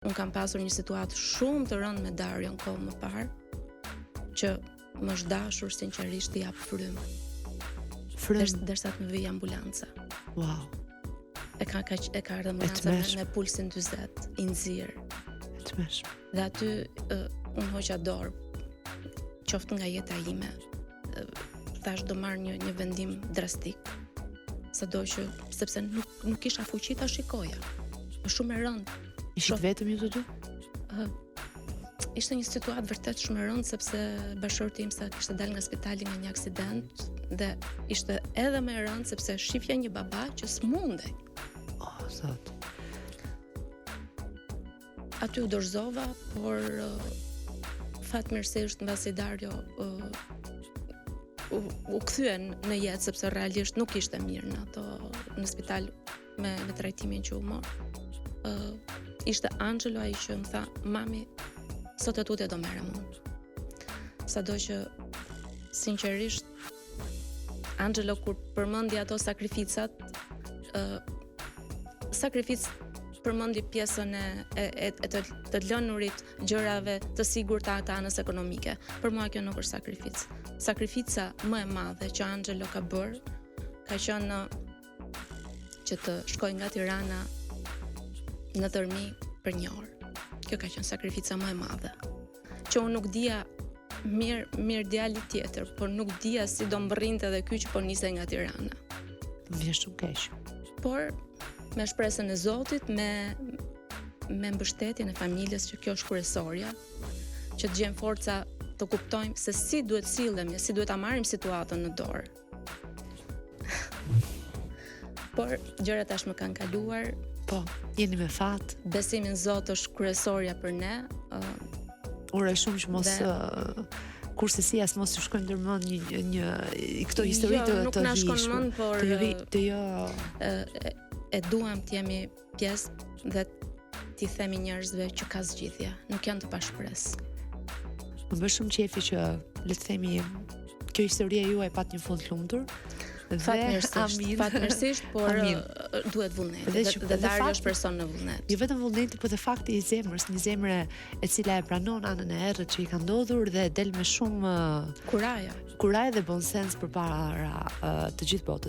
unë kam pasur një situatë shumë të rëndë me Darion kohë më parë, që më është dashur sinqerisht të jap frymë. Derisa të më vijë ambulanca. Wow. E ka ardhur ambulanca me pulsin 40, i nxirr. Dhe aty unë hoqa dorë, qoftë nga jeta ime. Thash do marr një vendim drastik. Sado që sepse nuk kisha fuqi ta shikoja. Është shumë e rëndë. Ishit vetëm ju të dy? Ishte një situatë vërtet shumë e rëndë sepse bashkëshorti im sa kishte dalë nga spitali nga një aksident dhe ishte edhe më e rëndë sepse shifja një baba që s'mundej. Zot. Aty u dorëzova, por fatmirësisht mbasi Dario u kthyen në jetë sepse realisht nuk ishte mirë në spital me trajtimin që u mor. Ishte Angelo ai që më tha, mami, sot e tutje do merrem unë. Sado që sinqerisht Angelo kur përmendi ato sakrificat, përmendi pjesën e të lënurit gjërave të sigurta të anës ekonomike. Për mua kjo nuk është sakrificë. Sakrifica më e madhe që Angelo ka bërë ka qenë që të shkoj nga Tirana në Tërmi për një orë. Kjo ka qenë sakrifica më e madhe. Që unë nuk dija mirë djali tjetër, por nuk dija si do mbërrinte edhe ky që po nisej nga Tirana. Vjen shumë keq. Por me shpresën e Zotit, me mbështetjen e familjes që kjo është kryesorja, që të gjejmë forca të kuptojmë se si duhet sillemi, si duhet ta marrim situatën në dorë. Por gjërat tashmë kanë kaluar. Po, jeni me fat. Besimi në Zot është kryesorja për ne. Uroj shumë që mos kurse si as mos ju shkojnë ndërmend një këto histori të nuk na shkon mend, por e duam të jemi pjesë dhe t'i themi njerëzve që ka zgjidhje, nuk janë të pashpresë. Më bën shumë qefi që le të themi kjo historia juaj pat një fund lumtur. Fatmirësisht, por duhet vullnet. Dhe Dario është person në vullnet. Jo vetëm vullneti, por dhe fakti i zemrës, një zemre e cila e pranon anën e errët që i ka ndodhur dhe del me shumë kuraj dhe bon sens përpara të gjithë botës.